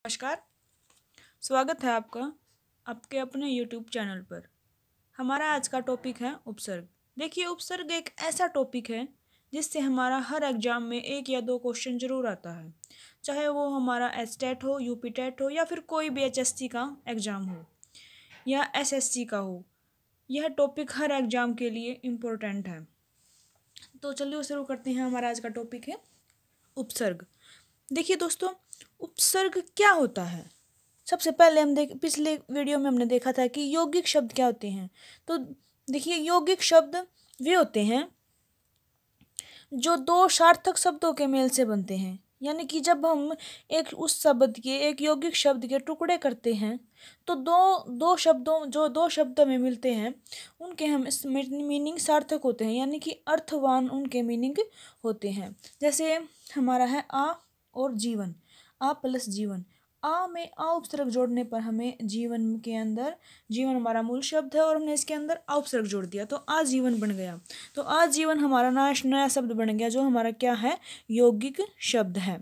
नमस्कार। स्वागत है आपका आपके अपने यूट्यूब चैनल पर। हमारा आज का टॉपिक है उपसर्ग। देखिए, उपसर्ग एक ऐसा टॉपिक है जिससे हमारा हर एग्जाम में एक या दो क्वेश्चन जरूर आता है, चाहे वो हमारा एचटेट हो, यूपी टेट हो या फिर कोई भी एचएससी का एग्ज़ाम हो या एसएससी का हो। यह टॉपिक हर एग्जाम के लिए इम्पोर्टेंट है। तो चलिए शुरू करते हैं। हमारा आज का टॉपिक है उपसर्ग। देखिए दोस्तों, उपसर्ग क्या होता है। सबसे पहले पिछले वीडियो में हमने देखा था कि यौगिक शब्द क्या होते हैं। तो देखिए, यौगिक शब्द वे होते हैं जो दो सार्थक शब्दों के मेल से बनते हैं। यानी कि जब हम एक यौगिक शब्द के टुकड़े करते हैं तो दो शब्दों में मिलते हैं, उनके हम मीनिंग सार्थक होते हैं, यानी कि अर्थवान उनके मीनिंग होते हैं। जैसे हमारा है आ और जीवन, आ प्लस जीवन। आ में आ उपसर्ग जोड़ने पर हमें जीवन के अंदर, जीवन हमारा मूल शब्द है और हमने इसके अंदर आ उपसर्ग जोड़ दिया तो आजीवन बन गया। तो आजीवन हमारा नया शब्द बन गया, जो हमारा क्या है, यौगिक शब्द है।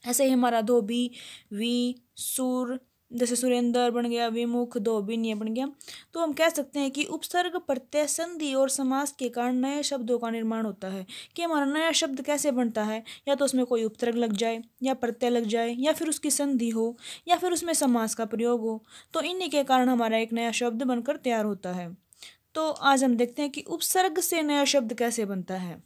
ऐसे ही हमारा धोबी, वी, सुर, जैसे सुरेंद्र बन गया, विमुख, धोबिन्य बन गया। तो हम कह सकते हैं कि उपसर्ग, प्रत्यय, संधि और समास के कारण नए शब्दों का निर्माण होता है। कि हमारा नया शब्द कैसे बनता है, या तो उसमें कोई उपसर्ग लग जाए, या प्रत्यय लग जाए, या फिर उसकी संधि हो, या फिर उसमें समास का प्रयोग हो। तो इन्हीं के कारण हमारा एक नया शब्द बनकर तैयार होता है। तो आज हम देखते हैं कि उपसर्ग से नया शब्द कैसे बनता है।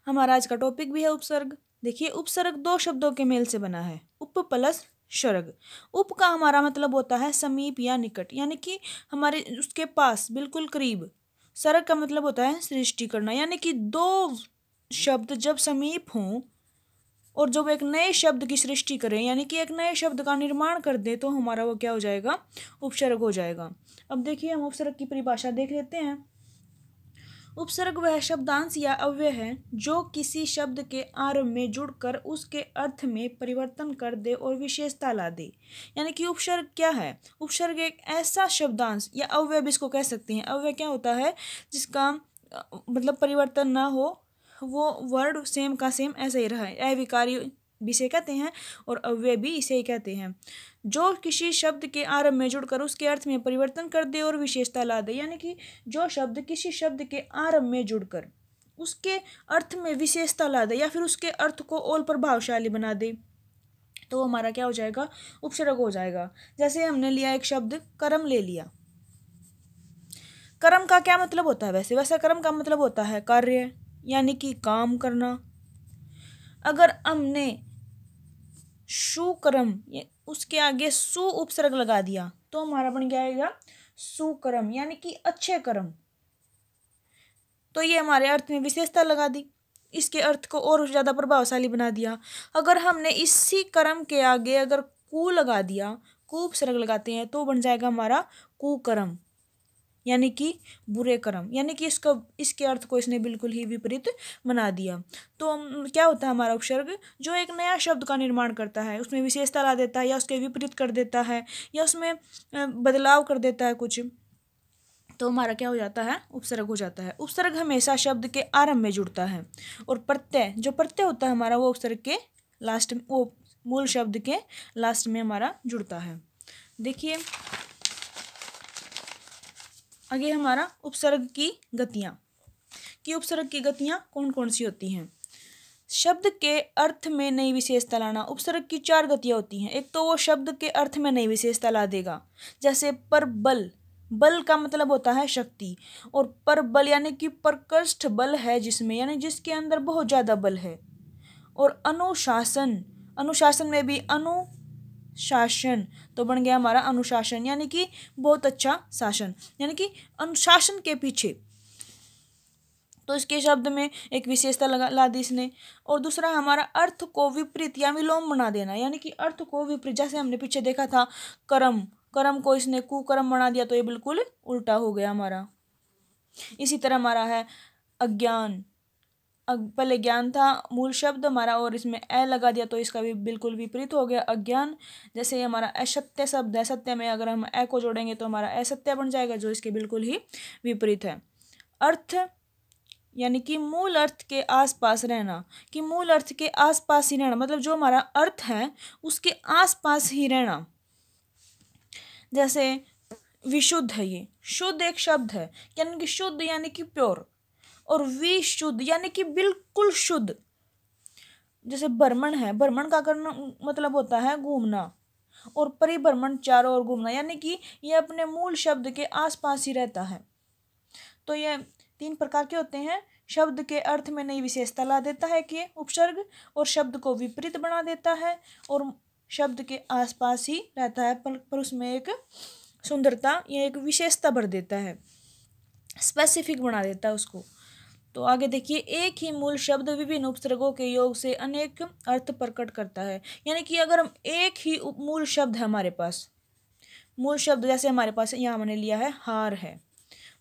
हमारा आज का टॉपिक भी है उपसर्ग। देखिए, उपसर्ग दो शब्दों के मेल से बना है, उप प्लस सर्ग। उप का हमारा मतलब होता है समीप या निकट, यानी कि हमारे उसके पास, बिल्कुल करीब। सर्ग का मतलब होता है सृष्टि करना, यानी कि दो शब्द जब समीप हों और जब एक नए शब्द की सृष्टि करें, यानी कि एक नए शब्द का निर्माण कर दे, तो हमारा वो क्या हो जाएगा, उपसर्ग हो जाएगा। अब देखिए, हम उपसर्ग की परिभाषा देख लेते हैं। उपसर्ग वह शब्दांश या अव्यय है जो किसी शब्द के आरंभ में जुड़कर उसके अर्थ में परिवर्तन कर दे और विशेषता ला दे। यानी कि उपसर्ग क्या है, उपसर्ग एक ऐसा शब्दांश या अव्यय भी इसको कह सकते हैं। अव्यय क्या होता है, जिसका मतलब परिवर्तन ना हो, वो वर्ड सेम का सेम ऐसा ही रहा है। अविकारी भी इसे कहते हैं और अव्यय भी इसे ही कहते हैं, जो किसी शब्द के आरंभ में जुड़कर उसके अर्थ में परिवर्तन कर दे और विशेषता ला दे। यानी कि जो शब्द किसी शब्द के आरंभ में जुड़कर उसके अर्थ में विशेषता ला दे या फिर उसके अर्थ को और प्रभावशाली बना दे, तो हमारा क्या हो जाएगा, उपसर्ग हो जाएगा। जैसे हमने लिया एक शब्द कर्म ले लिया। कर्म का क्या मतलब होता है, वैसे कर्म का मतलब होता है कार्य, यानी कि काम करना। अगर हमने सुकर्म, उसके आगे सु उपसर्ग लगा दिया तो हमारा बन जाएगा सुकर्म, यानी कि अच्छे कर्म। तो ये हमारे अर्थ में विशेषता लगा दी, इसके अर्थ को और ज़्यादा प्रभावशाली बना दिया। अगर हमने इसी कर्म के आगे अगर कु लगा दिया, कु उपसर्ग लगाते हैं, तो बन जाएगा हमारा कुकर्म, यानी कि बुरे कर्म। यानी कि इसके अर्थ को इसने बिल्कुल ही विपरीत बना दिया। तो क्या होता है हमारा उपसर्ग, जो एक नया शब्द का निर्माण करता है, उसमें विशेषता ला देता है या उसके विपरीत कर देता है या उसमें बदलाव कर देता है कुछ, तो हमारा क्या हो जाता है, उपसर्ग हो जाता है। उपसर्ग हमेशा शब्द के आरंभ में जुड़ता है और जो प्रत्यय होता है हमारा, वो उपसर्ग के लास्ट में, वो मूल शब्द के लास्ट में हमारा जुड़ता है। देखिए आगे हमारा उपसर्ग की गतियाँ, कि उपसर्ग की गतियाँ कौन कौन सी होती हैं। शब्द के अर्थ में नई विशेषता लाना। उपसर्ग की 4 गतियाँ होती हैं। एक तो वो शब्द के अर्थ में नई विशेषता ला देगा, जैसे पर बल, बल का मतलब होता है शक्ति, और पर बल यानी कि प्रकृष्ट बल है जिसमें, यानी जिसके अंदर बहुत ज़्यादा बल है। और अनुशासन, अनुशासन में भी अनुशासन, तो बन गया हमारा अनुशासन, यानी कि बहुत अच्छा शासन, यानी कि अनुशासन के पीछे। तो इसके शब्द में एक विशेषता ला दी इसने। और दूसरा हमारा अर्थ को विपरीत या विलोम बना देना, यानी कि अर्थ को विपरीत, जैसे हमने पीछे देखा था कर्म, कर्म को इसने कुकर्म बना दिया, तो ये बिल्कुल उल्टा हो गया हमारा। इसी तरह हमारा है अज्ञान, पहले ज्ञान था मूल शब्द हमारा और इसमें ए लगा दिया, तो इसका भी बिल्कुल विपरीत हो गया अज्ञान। जैसे हमारा असत्य शब्द है, सत्य में अगर हम ए को जोड़ेंगे तो हमारा असत्य बन जाएगा, जो इसके बिल्कुल ही विपरीत है। अर्थ यानी कि मूल अर्थ के आसपास रहना, कि मूल अर्थ के आसपास ही रहना, मतलब जो हमारा अर्थ है उसके आसपास ही रहना। जैसे विशुद्ध है, ये शुद्ध एक शब्द है, यानी कि शुद्ध यानी कि प्योर, और विशुद्ध यानी कि बिल्कुल शुद्ध। जैसे भ्रमण है, भ्रमण का करना मतलब होता है घूमना, और परिभ्रमण चारों ओर घूमना, यानी कि ये अपने मूल शब्द के आसपास ही रहता है। तो ये 3 प्रकार के होते हैं। शब्द के अर्थ में नई विशेषता ला देता है कि उपसर्ग, और शब्द को विपरीत बना देता है, और शब्द के आसपास ही रहता है पर उसमें एक सुंदरता या एक विशेषता भर देता है, स्पेसिफिक बना देता है उसको। तो आगे देखिए, एक ही मूल शब्द विभिन्न उपसर्गों के योग से अनेक अर्थ प्रकट करता है। यानी कि अगर हम एक ही मूल शब्द है हमारे पास, मूल शब्द जैसे हमारे पास यहाँ हमने लिया है हार है,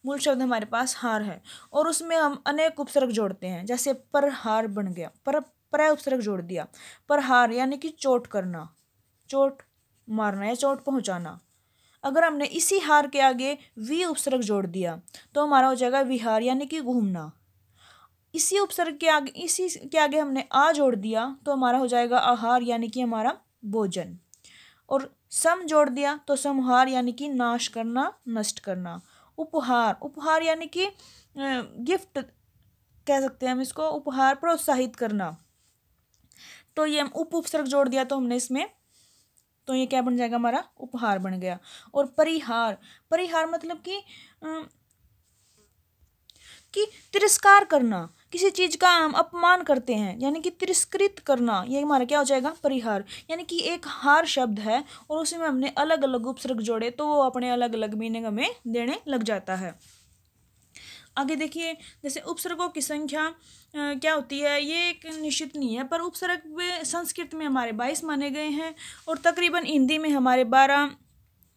मूल शब्द हमारे पास हार है, और उसमें हम अनेक उपसर्ग जोड़ते हैं। जैसे पर हार बन गया, पर उपसर्ग जोड़ दिया, पर हार यानी कि चोट करना, चोट मारना या चोट पहुंचाना। अगर हमने इसी हार के आगे वी उपसर्ग जोड़ दिया तो हमारा हो जाएगा विहार यानी कि घूमना। इसी उपसर्ग के आगे, इसी के आगे हमने आ जोड़ दिया तो हमारा हो जाएगा आहार यानी कि हमारा भोजन। और सम जोड़ दिया तो समहार यानी कि नाश करना, नष्ट करना। उपहार, उपहार यानी कि गिफ्ट कह सकते हैं हम इसको, उपहार प्रोत्साहित करना। तो ये हम उपसर्ग जोड़ दिया तो हमने इसमें, तो ये क्या बन जाएगा हमारा उपहार बन गया। और परिहार, परिहार मतलब कि तिरस्कार करना, किसी चीज का हम अपमान करते हैं यानी कि तिरस्कृत करना, ये हमारा क्या हो जाएगा परिहार। यानी कि एक हार शब्द है और उसमें हमने अलग अलग उपसर्ग जोड़े तो वो अपने अलग अलग मीनिंग हमें देने लग जाता है। आगे देखिए, जैसे उपसर्गों की संख्या क्या होती है, ये एक निश्चित नहीं है, पर उपसर्ग संस्कृत में हमारे 22 माने गए हैं और तकरीबन हिंदी में हमारे 12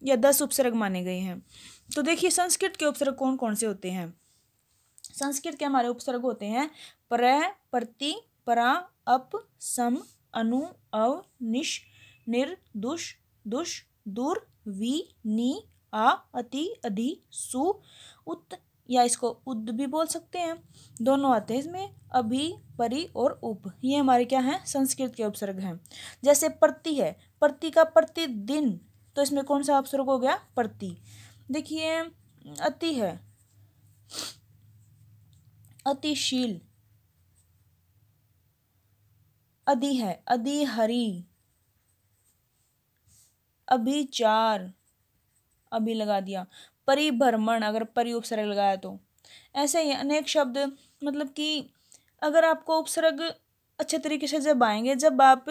या 10 उपसर्ग माने गए हैं। तो देखिए संस्कृत के उपसर्ग कौन कौन से होते हैं। संस्कृत के हमारे उपसर्ग होते हैं प्रह, प्रति, परा, अप, सम, अनु, अव, निश, निर, दुष, दुष, दूर, वी, नी, आ, अति, अधि, सु, उत, या इसको उद भी बोल सकते हैं, दोनों आते हैं इसमें, अभि, परि और उप। ये हमारे क्या हैं संस्कृत के उपसर्ग हैं। जैसे प्रति है, प्रति का प्रतिदिन, तो इसमें कौन सा उपसर्ग हो गया प्रति। देखिए अति है, अतिशील, अधि है, अधिहरि, अभिचार, अभी लगा दिया, परिभ्रमण, अगर परि उपसर्ग लगाया तो। ऐसे ही अनेक शब्द, मतलब कि अगर आपको उपसर्ग अच्छे तरीके से जब आएंगे, जब आप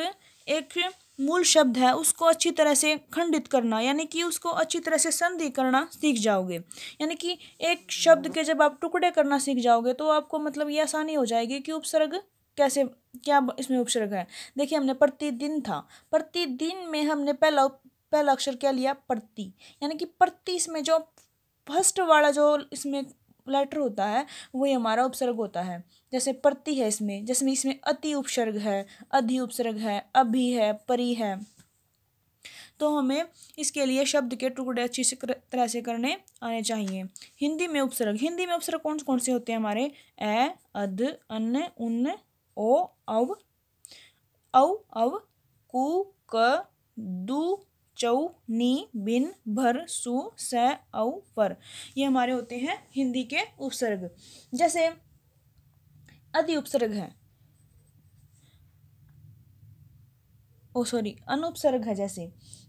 एक मूल शब्द है उसको अच्छी तरह से खंडित करना, यानी कि उसको अच्छी तरह से संधि करना सीख जाओगे। यानी कि एक शब्द के जब आप टुकड़े करना सीख जाओगे तो आपको मतलब ये आसानी हो जाएगी कि उपसर्ग कैसे, क्या इसमें उपसर्ग है। देखिए हमने प्रतिदिन था, प्रतिदिन में हमने पहला अक्षर क्या लिया प्रति, यानी कि प्रति, इसमें जो फर्स्ट वाला जो इसमें लेटर होता है वही हमारा उपसर्ग होता है। जैसे प्रति है इसमें, जिसमें इसमें अति उपसर्ग है, अधि उपसर्ग है, अभि है, परि है। तो हमें इसके लिए शब्द के टुकड़े अच्छी तरह से करने आने चाहिए। हिंदी में उपसर्ग, हिंदी में उपसर्ग कौन कौन से होते हैं हमारे, ए, अध, अन, उन, ओ, अव, अव, कु, क, दु, चौ, नी, बिन, भर, सु, स, औ, पर। ये हमारे होते हैं हिंदी के उपसर्ग। जैसे अधि उपसर्ग है, अनुपसर्ग है। जैसे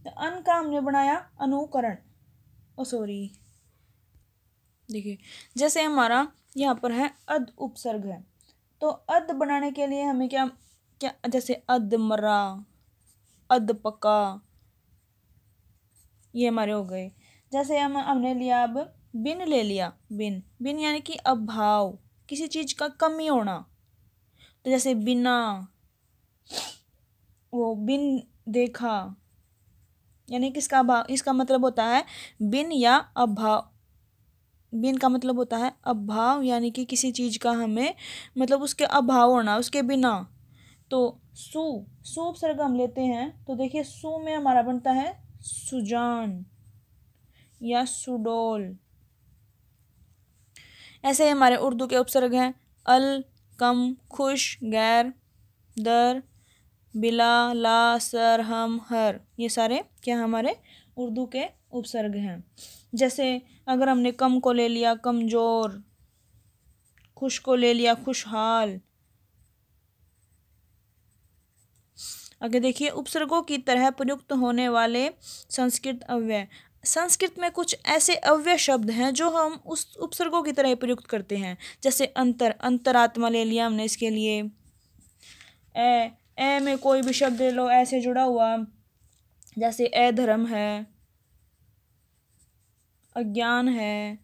अन का हमने बनाया अनुकरण, देखिए जैसे हमारा यहाँ पर है अध उपसर्ग है, तो अध बनाने के लिए हमें क्या क्या, जैसे अध मरा, अध पका, ये हमारे हो गए। जैसे हमने लिया अब बिन ले लिया, बिन, बिन यानी कि अभाव, किसी चीज का कमी होना। तो जैसे बिना, वो बिन देखा, यानी किसका अभाव, इसका मतलब होता है बिन या अभाव। बिन का मतलब होता है अभाव, यानी कि किसी चीज का हमें मतलब उसके अभाव होना, उसके बिना। तो सु, सु उपसर्ग हम लेते हैं तो देखिए सु में हमारा बनता है सुजान या सुडोल। ऐसे हमारे उर्दू के उपसर्ग हैं अल, कम, खुश, गैर, दर, बिला, ला, सर, हम, हर, ये सारे क्या हमारे उर्दू के उपसर्ग हैं। जैसे अगर हमने कम को ले लिया कमज़ोर, खुश को ले लिया खुशहाल। आगे देखिए, उपसर्गों की तरह प्रयुक्त होने वाले संस्कृत अव्यय। संस्कृत में कुछ ऐसे अव्यय शब्द हैं जो हम उस उपसर्गों की तरह ही प्रयुक्त करते हैं। जैसे अंतरात्मा ले लिया हमने इसके लिए। ए में कोई भी शब्द ले लो ऐसे जुड़ा हुआ, जैसे अधर्म है, अज्ञान है।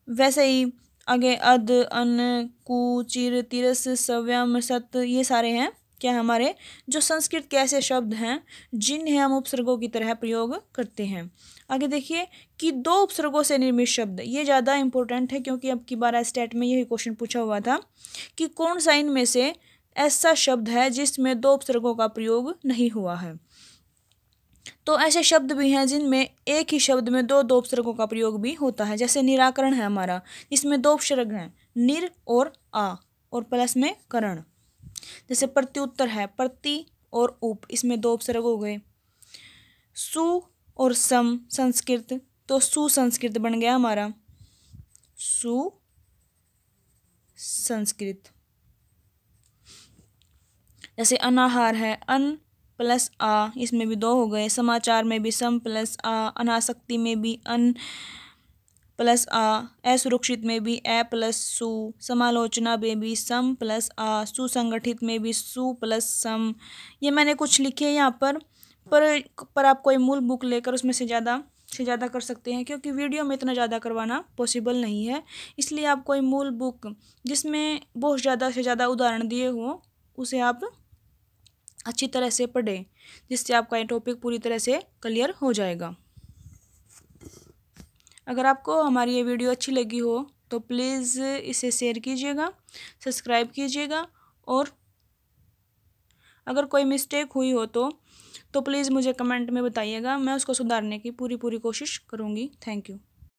वैसे ही आगे अद, अन, कु, चिर, तिरस, सव्यम, सत, ये सारे हैं क्या हमारे जो संस्कृत के ऐसे शब्द हैं जिन्हें हम उपसर्गों की तरह प्रयोग करते हैं। आगे देखिए कि दो उपसर्गों से निर्मित शब्द, ये ज़्यादा इंपॉर्टेंट है क्योंकि अब की बार स्टेट में यही क्वेश्चन पूछा हुआ था कि कौन सा इनमें से ऐसा शब्द है जिसमें दो उपसर्गों का प्रयोग नहीं हुआ है। तो ऐसे शब्द भी हैं जिनमें एक ही शब्द में दो दो उपसर्गों का प्रयोग भी होता है। जैसे निराकरण है हमारा, इसमें दो उपसर्ग हैं, निर और आ, और प्लस में करण। जैसे प्रत्युत्तर है, प्रति और उप, इसमें दो उपसर्ग हो गए। सु और सम संस्कृत, तो सुसंस्कृत बन गया हमारा, सुसंस्कृत। जैसे अनाहार है, अन प्लस आ, इसमें भी दो हो गए। समाचार में भी सम प्लस आ, अनासक्ति में भी अन प्लस आ, असुरक्षित में भी ए प्लस सु, समालोचना में भी सम प्लस आ, सुसंगठित में भी सु प्लस सम। ये मैंने कुछ लिखे हैं यहाँ पर आप कोई मूल बुक लेकर उसमें से ज़्यादा कर सकते हैं, क्योंकि वीडियो में इतना ज़्यादा करवाना पॉसिबल नहीं है। इसलिए आप कोई मूल बुक जिसमें बहुत ज़्यादा से ज़्यादा उदाहरण दिए हों उसे आप अच्छी तरह से पढ़ें, जिससे आपका ये टॉपिक पूरी तरह से क्लियर हो जाएगा। अगर आपको हमारी ये वीडियो अच्छी लगी हो तो प्लीज़ इसे शेयर कीजिएगा, सब्सक्राइब कीजिएगा, और अगर कोई मिस्टेक हुई हो तो प्लीज़ मुझे कमेंट में बताइएगा, मैं उसको सुधारने की पूरी कोशिश करूँगी। Thank you.